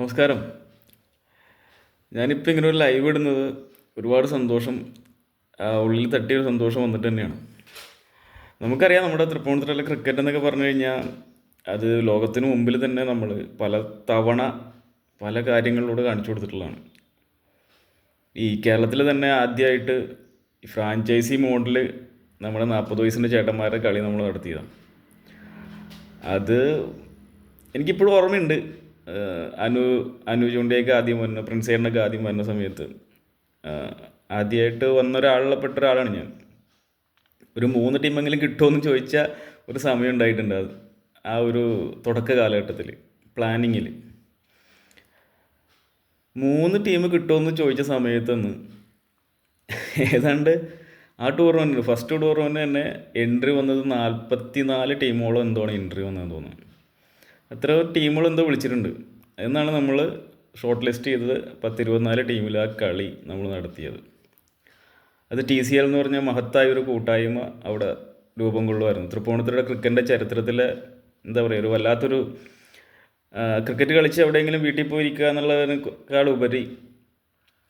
നമസ്കാരം. ഞാനിപ്പോൾ ഇങ്ങനെ ഒരു ലൈവ് ഇടുന്നത് ഒരുപാട് സന്തോഷം, ഉള്ളിൽ തട്ടിയൊരു സന്തോഷം വന്നിട്ട് തന്നെയാണ്. നമുക്കറിയാം, നമ്മുടെ തൃപ്പൂണിത്തുറയിലെ ക്രിക്കറ്റ് എന്നൊക്കെ പറഞ്ഞു കഴിഞ്ഞാൽ അത് ലോകത്തിന് മുമ്പിൽ തന്നെ നമ്മൾ പല തവണ പല കാര്യങ്ങളിലൂടെ കാണിച്ചു കൊടുത്തിട്ടുള്ളതാണ്. ഈ കേരളത്തിൽ തന്നെ ആദ്യമായിട്ട് ഈ ഫ്രാഞ്ചൈസി മോഡൽ നമ്മുടെ 40 വയസ്സിൻ്റെ ചേട്ടന്മാരുടെ കളി നമ്മൾ നടത്തിയതാണ്. അത് എനിക്കിപ്പോഴും ഓർമ്മയുണ്ട്. അനുജുണ്ടിയൊക്കെ ആദ്യം വന്നു, പ്രിൻസേറിനൊക്കെ ആദ്യം വന്ന സമയത്ത് ആദ്യമായിട്ട് പെട്ട ഒരാളാണ് ഞാൻ. ഒരു 3 ടീമെങ്കിലും കിട്ടുമെന്ന് ചോദിച്ച ഒരു സമയം ഉണ്ടായിട്ടുണ്ട്. അത് ആ ഒരു തുടക്ക കാലഘട്ടത്തിൽ പ്ലാനിങ്ങിൽ 3 ടീം കിട്ടുമെന്ന് ചോദിച്ച സമയത്തുനിന്ന് ഏതാണ്ട് ആ ടൂർണമെൻറ്റിന് ഫസ്റ്റ് ടൂർണമെൻറ്റ് തന്നെ എൻട്രി വന്നത് 44 ടീമോളം എന്തോണം എൻട്രി വന്നതെന്ന് തോന്നുന്നു. അത്ര ടീമുകൾ എന്തോ വിളിച്ചിട്ടുണ്ട് എന്നാണ് നമ്മൾ ഷോർട്ട് ലിസ്റ്റ് ചെയ്തത്. 24 ടീമിൽ ആ കളി നമ്മൾ നടത്തിയത്. അത് TCL എന്ന് പറഞ്ഞ മഹത്തായ ഒരു കൂട്ടായ്മ അവിടെ രൂപം കൊള്ളുമായിരുന്നു. തൃപ്പൂണിത്തുറയുടെ ക്രിക്കറ്റിൻ്റെ ചരിത്രത്തിൽ എന്താ പറയുക, ഒരു വല്ലാത്തൊരു ക്രിക്കറ്റ് കളിച്ച് എവിടെയെങ്കിലും വീട്ടിൽ പോയിരിക്കുക എന്നുള്ളതിനേക്കാളുപരി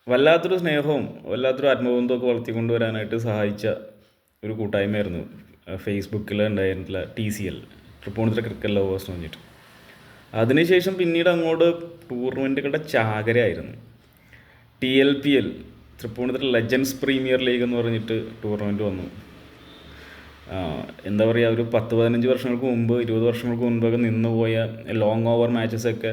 വല്ലാത്തൊരു സ്നേഹവും വല്ലാത്തൊരു ആത്മബന്ധമൊക്കെ വളർത്തിക്കൊണ്ടുവരാനായിട്ട് സഹായിച്ച ഒരു കൂട്ടായ്മയായിരുന്നു ഫേസ്ബുക്കിൽ ഉണ്ടായിരുന്നില്ല TCL, തൃപ്പൂണിത്തുറ ക്രിക്കറ്റ് ലവേഴ്സ് എന്ന് പറഞ്ഞിട്ട്. അതിനുശേഷം പിന്നീട് അങ്ങോട്ട് ടൂർണമെൻറ്റുകളുടെ ചാകരയായിരുന്നു. TLPL, Thrippunithura legends premier league എന്ന് പറഞ്ഞിട്ട് ടൂർണമെൻറ്റ് വന്നു. എന്താ പറയുക, ഒരു 10-15 വർഷങ്ങൾക്ക് മുമ്പ് 20 വർഷങ്ങൾക്ക് മുമ്പൊക്കെ നിന്നുപോയ ലോങ് ഓവർ മാച്ചസൊക്കെ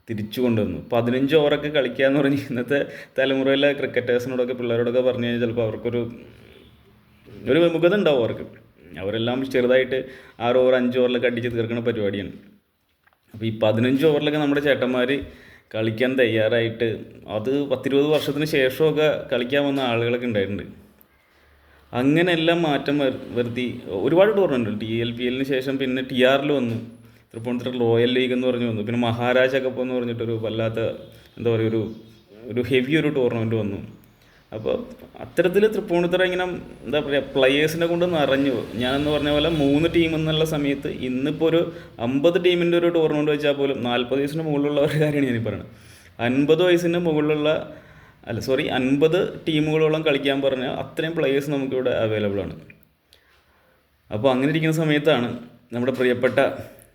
തിരിച്ചു കൊണ്ടുവന്നു. 15 ഓവറൊക്കെ കളിക്കുക എന്ന് പറഞ്ഞ് ഇന്നത്തെ തലമുറയിലെ ക്രിക്കറ്റേഴ്സിനോടൊക്കെ പിള്ളേരോടൊക്കെ പറഞ്ഞു കഴിഞ്ഞാൽ ചിലപ്പോൾ അവർക്കൊരു വിമുഖത ഉണ്ടാവും അവർക്ക്. അവരെല്ലാം ചെറുതായിട്ട് 6 ഓവർ 5 ഓവറിലൊക്കെ അടിച്ച് തീർക്കുന്ന പരിപാടിയാണ്. അപ്പോൾ ഈ 15 ഓവറിലൊക്കെ നമ്മുടെ ചേട്ടന്മാർ കളിക്കാൻ തയ്യാറായിട്ട് അത് 10-20 വർഷത്തിന് ശേഷമൊക്കെ കളിക്കാൻ വന്ന ആളുകളൊക്കെ ഉണ്ടായിട്ടുണ്ട്. അങ്ങനെ എല്ലാം മാറ്റം വരുത്തി ഒരുപാട് ടൂർണമെൻറ്റുകൾ TLPLന് ശേഷം പിന്നെ TRL വന്നു, തൃപ്പൂണിത്തുറ റോയൽ ലീഗ് എന്ന് പറഞ്ഞു വന്നു, പിന്നെ മഹാരാജ കപ്പ് എന്ന് പറഞ്ഞിട്ടൊരു വല്ലാത്ത എന്താ പറയുക ഒരു ഹെവി ഒരു ടൂർണമെൻറ്റ് വന്നു. അപ്പോൾ അത്തരത്തിൽ തൃപ്പൂണിത്തുറ ഇങ്ങനെ എന്താ പറയുക പ്ലെയേഴ്സിനെ കൊണ്ട് നിറഞ്ഞു. ഞാനെന്ന് പറഞ്ഞ പോലെ 3 ടീം എന്നുള്ള സമയത്ത് ഇന്നിപ്പോൾ ഒരു 50 ടീമിൻ്റെ ഒരു ടൂർണമെൻറ്റ് വെച്ചാൽ പോലും 40 വയസ്സിന് മുകളിലുള്ള ഒരു കാര്യമാണ് ഞാനീ പറയുന്നത്. 50 വയസ്സിന് മുകളിലുള്ള 50 ടീമുകളോളം കളിക്കാൻ പറഞ്ഞാൽ അത്രയും പ്ലെയേഴ്സ് നമുക്കിവിടെ അവൈലബിൾ ആണ്. അപ്പോൾ അങ്ങനെ ഇരിക്കുന്ന സമയത്താണ് നമ്മുടെ പ്രിയപ്പെട്ട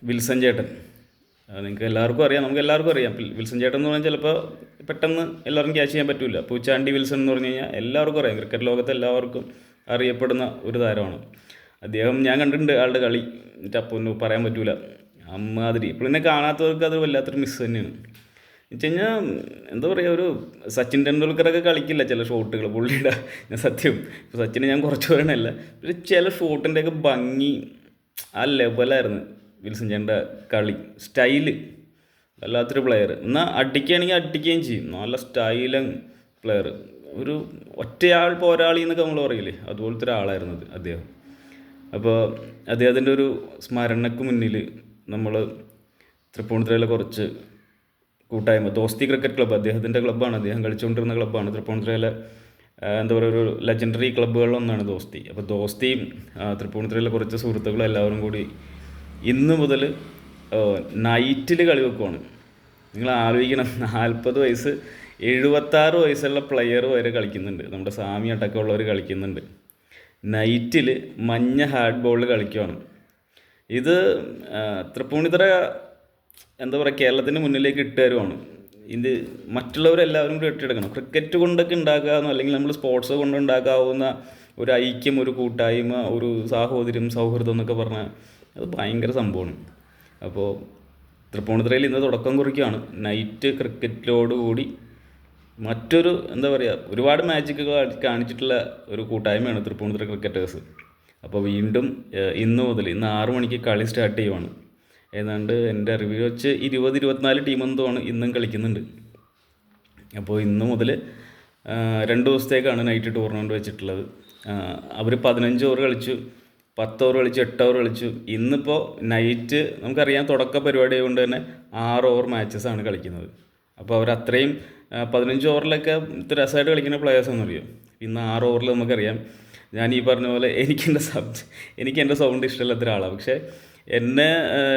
വിൽസൺ ചേട്ടൻ, നിങ്ങൾക്ക് എല്ലാവർക്കും അറിയാം, നമുക്ക് എല്ലാവർക്കും അറിയാം. വിൽസൺ ചേട്ടൻ എന്ന് പറഞ്ഞാൽ ചിലപ്പോൾ പെട്ടെന്ന് എല്ലാവർക്കും ക്യാച്ച് ചെയ്യാൻ പറ്റില്ല. പൂച്ചാണ്ടി വിൽസൺ എന്ന് പറഞ്ഞു കഴിഞ്ഞാൽ എല്ലാവർക്കും അറിയാം, ക്രിക്കറ്റ് ലോകത്ത് എല്ലാവർക്കും അറിയപ്പെടുന്ന ഒരു താരമാണ് അദ്ദേഹം. ഞാൻ കണ്ടിട്ടുണ്ട് ആളുടെ കളി, എന്നിട്ട് അപ്പോൾ പറയാൻ പറ്റൂല അമ്മാതിരി. ഇപ്പോൾ എന്നെ കാണാത്തവർക്ക് അത് വല്ലാത്തൊരു മിസ് തന്നെയാണ്. എന്ന് വെച്ച് കഴിഞ്ഞാൽ എന്താ പറയുക, ഒരു സച്ചിൻ ടെണ്ടുൽക്കറൊക്കെ കളിക്കില്ല ചില ഷോട്ടുകൾ പുള്ളിയുടെ. ഞാൻ സത്യം ഇപ്പോൾ സച്ചിനെ ഞാൻ കുറച്ച് പറയണല്ല, പക്ഷേ ചില ഷോട്ടിൻ്റെയൊക്കെ ഭംഗി ആ ലെവലായിരുന്നു വിൽസൺ ചേട്ടൻ്റെ കളി സ്റ്റൈല്. വല്ലാത്തൊരു പ്ലെയർ. എന്നാൽ അടിക്കുകയാണെങ്കിൽ അടിക്കുകയും ചെയ്യും. നല്ല സ്റ്റൈലൻ പ്ലെയർ. ഒരു ഒറ്റയാൾ പോരാളി എന്നൊക്കെ നമ്മൾ പറയില്ലേ, അതുപോലത്തെ ഒരാളായിരുന്നത് അദ്ദേഹം. അപ്പോൾ അദ്ദേഹത്തിൻ്റെ ഒരു സ്മരണയ്ക്ക് മുന്നിൽ നമ്മൾ തൃപ്പൂണിത്തുറയിലെ കുറച്ച് കൂട്ടായ്മ ദോസ്തി ക്രിക്കറ്റ് ക്ലബ്ബ്, അദ്ദേഹത്തിൻ്റെ ക്ലബ്ബാണ്, അദ്ദേഹം കളിച്ചുകൊണ്ടിരുന്ന ക്ലബ്ബാണ്. തൃപ്പൂണിത്തുറയിലെ എന്താ പറയുക ഒരു ലെജൻഡറി ക്ലബ്ബുകളിലൊന്നാണ് ദോസ്തി. അപ്പോൾ ദോസ്തിയും തൃപ്പൂണിത്തുറയിലെ കുറച്ച് സുഹൃത്തുക്കളും എല്ലാവരും കൂടി ഇന്ന് മുതൽ നൈറ്റിൽ കളി വെക്കുവാണ്. നിങ്ങൾ ആലോചിക്കണം, 40 വയസ്സ് 76 വയസ്സുള്ള പ്ലെയർ വരെ കളിക്കുന്നുണ്ട്. നമ്മുടെ സാമി അടക്കമുള്ളവർ കളിക്കുന്നുണ്ട്. നൈറ്റിൽ മഞ്ഞ ഹാർഡ് ബോളിൽ കളിക്കുവാണ്. ഇത് തൃപ്പൂണിത്തുറ എന്താ പറയുക കേരളത്തിൻ്റെ മുന്നിലേക്ക് ഇട്ടുതരുവാണ്. ഇത് മറ്റുള്ളവരെല്ലാവരും കൂടി ഇട്ടെടുക്കണം. ക്രിക്കറ്റ് കൊണ്ടൊക്കെ ഉണ്ടാക്കാവുന്ന അല്ലെങ്കിൽ നമ്മൾ സ്പോർട്സ് കൊണ്ട് ഉണ്ടാക്കാവുന്ന ഒരു ഐക്യം, ഒരു കൂട്ടായ്മ, ഒരു സാഹോദര്യം, സൗഹൃദം എന്നൊക്കെ പറഞ്ഞാൽ അത് ഭയങ്കര സംഭവമാണ്. അപ്പോൾ തൃപ്പൂണിത്തുറയിൽ ഇന്ന് തുടക്കം കുറിക്കുകയാണ്. നൈറ്റ് ക്രിക്കറ്റിലോടുകൂടി മറ്റൊരു എന്താ പറയുക ഒരുപാട് മാജിക്കുകൾ കാണിച്ചിട്ടുള്ള ഒരു കൂട്ടായ്മയാണ് തൃപ്പൂണിത്തുറ ക്രിക്കറ്റേഴ്സ്. അപ്പോൾ വീണ്ടും ഇന്ന് 6 മണിക്ക് കളി സ്റ്റാർട്ട് ചെയ്യുവാണ്. ഏതാണ്ട് എൻ്റെ അറിവ് വെച്ച് 20-24 ടീമെന്തോണ് ഇന്നും കളിക്കുന്നുണ്ട്. അപ്പോൾ ഇന്ന് മുതൽ 2 ദിവസത്തേക്കാണ് നൈറ്റ് ടൂർണമെൻറ്റ് വെച്ചിട്ടുള്ളത്. അവർ 15 ഓവർ കളിച്ചു, 10 ഓവർ കളിച്ചു, 8 ഓവർ കളിച്ചു. ഇന്നിപ്പോൾ നൈറ്റ് നമുക്കറിയാം തുടക്ക പരിപാടി ആയതുകൊണ്ട് തന്നെ 6 ഓവർ മാച്ചസാണ് കളിക്കുന്നത്. അപ്പോൾ അവരത്രയും 15 ഓവറിലൊക്കെ രസമായിട്ട് കളിക്കുന്ന പ്ലെയേഴ്സാണെന്ന് അറിയാം. ഇന്ന് 6 ഓവറിൽ നമുക്കറിയാം. ഞാൻ ഈ പറഞ്ഞ പോലെ എനിക്ക് എൻ്റെ സൗണ്ട് ഇഷ്ടമില്ലാത്ത ഒരാളാണ്. പക്ഷേ എന്നെ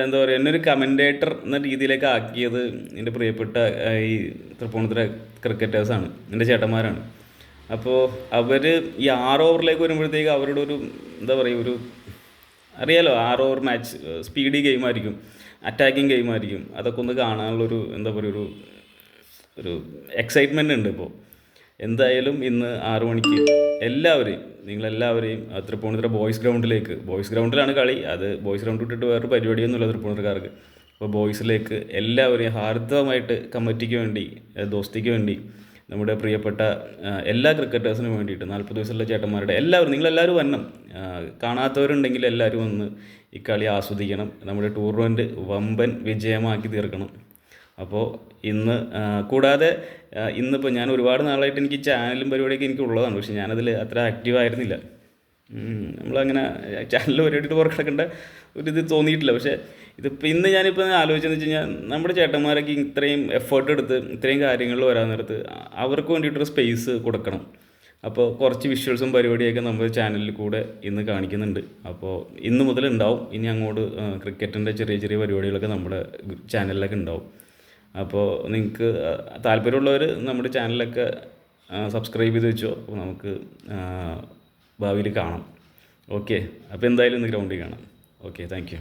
എന്താ പറയുക, എന്നെ ഒരു കമൻറ്റേറ്റർ എന്ന രീതിയിലേക്ക് ആക്കിയത് എൻ്റെ പ്രിയപ്പെട്ട ഈ തൃപ്പൂണിത്തുറ ക്രിക്കറ്റേഴ്സാണ്, എൻ്റെ ചേട്ടന്മാരാണ്. അപ്പോൾ അവർ ഈ 6 ഓവറിലേക്ക് വരുമ്പോഴത്തേക്ക് അവരുടെ ഒരു എന്താ പറയുക, ഒരു അറിയാലോ 6 ഓവർ മാച്ച് സ്പീഡി ഗെയിമായിരിക്കും, അറ്റാക്കിങ് ഗെയിമായിരിക്കും. അതൊക്കെ ഒന്ന് കാണാനുള്ളൊരു എന്താ പറയുക, ഒരു ഒരു എക്സൈറ്റ്മെൻ്റ് ഉണ്ട് ഇപ്പോൾ. എന്തായാലും ഇന്ന് 6 മണിക്ക് എല്ലാവരെയും, നിങ്ങളെല്ലാവരെയും തൃപ്പൂണിത്തുറ ബോയ്സ് ഗ്രൗണ്ടിലാണ് കളി. അത് ബോയ്സ് ഗ്രൗണ്ട് വിട്ടിട്ട് വേറൊരു പരിപാടിയൊന്നുമില്ല തൃപ്പൂണിത്തുറക്കാർക്ക്. അപ്പോൾ ബോയ്സിലേക്ക് എല്ലാവരെയും ഹാർദവമായിട്ട് കമ്മിറ്റിക്ക് വേണ്ടി, ദോസ്തിക്ക് വേണ്ടി, നമ്മുടെ പ്രിയപ്പെട്ട എല്ലാ ക്രിക്കറ്റേഴ്സിനും വേണ്ടിയിട്ട് 40 ദിവസമുള്ള ചേട്ടന്മാരുടെ എല്ലാവരും, നിങ്ങളെല്ലാവരും വരണം. കാണാത്തവരുണ്ടെങ്കിൽ എല്ലാവരും വന്ന് ഈ കളി ആസ്വദിക്കണം. നമ്മുടെ ടൂർണമെൻറ്റ് വമ്പൻ വിജയമാക്കി തീർക്കണം. അപ്പോൾ ഇന്ന് കൂടാതെ ഇന്നിപ്പോൾ ഞാൻ ഒരുപാട് നാളായിട്ട് എനിക്ക് ചാനലും പരിപാടിയൊക്കെ എനിക്ക് ഉള്ളതാണ്, പക്ഷേ ഞാനതിൽ അത്ര ആക്റ്റീവായിരുന്നില്ല. നമ്മളങ്ങനെ ചാനൽ പരിപാടിയിട്ട് പുറക്കിടക്കേണ്ട ഒരിത് തോന്നിയിട്ടില്ല. പക്ഷേ ഇതിപ്പോൾ ഇന്ന് ഞാനിപ്പോൾ ആലോചിച്ചതെന്ന് വെച്ച് കഴിഞ്ഞാൽ, നമ്മുടെ ചേട്ടന്മാരൊക്കെ ഇത്രയും എഫേർട്ട് എടുത്ത് ഇത്രയും കാര്യങ്ങളിൽ വരാൻ നേരത്ത് അവർക്ക് വേണ്ടിയിട്ടൊരു സ്പേസ് കൊടുക്കണം. അപ്പോൾ കുറച്ച് വിഷ്വൽസും പരിപാടിയൊക്കെ നമ്മുടെ ചാനലിൽ കൂടെ ഇന്ന് കാണിക്കുന്നുണ്ട്. അപ്പോൾ ഇന്ന് മുതൽ ഉണ്ടാവും. ഇനി അങ്ങോട്ട് ക്രിക്കറ്റിൻ്റെ ചെറിയ ചെറിയ പരിപാടികളൊക്കെ നമ്മുടെ ചാനലിലൊക്കെ ഉണ്ടാവും. അപ്പോൾ നിങ്ങൾക്ക് താല്പര്യമുള്ളവർ നമ്മുടെ ചാനലൊക്കെ സബ്സ്ക്രൈബ് ചെയ്ത് വെച്ചോ. അപ്പോൾ നമുക്ക് ഭാവിയിൽ കാണാം. ഓക്കെ, അപ്പോൾ എന്തായാലും ഇന്ന് ഗ്രൗണ്ടിൽ കാണാം. Okay, thank you.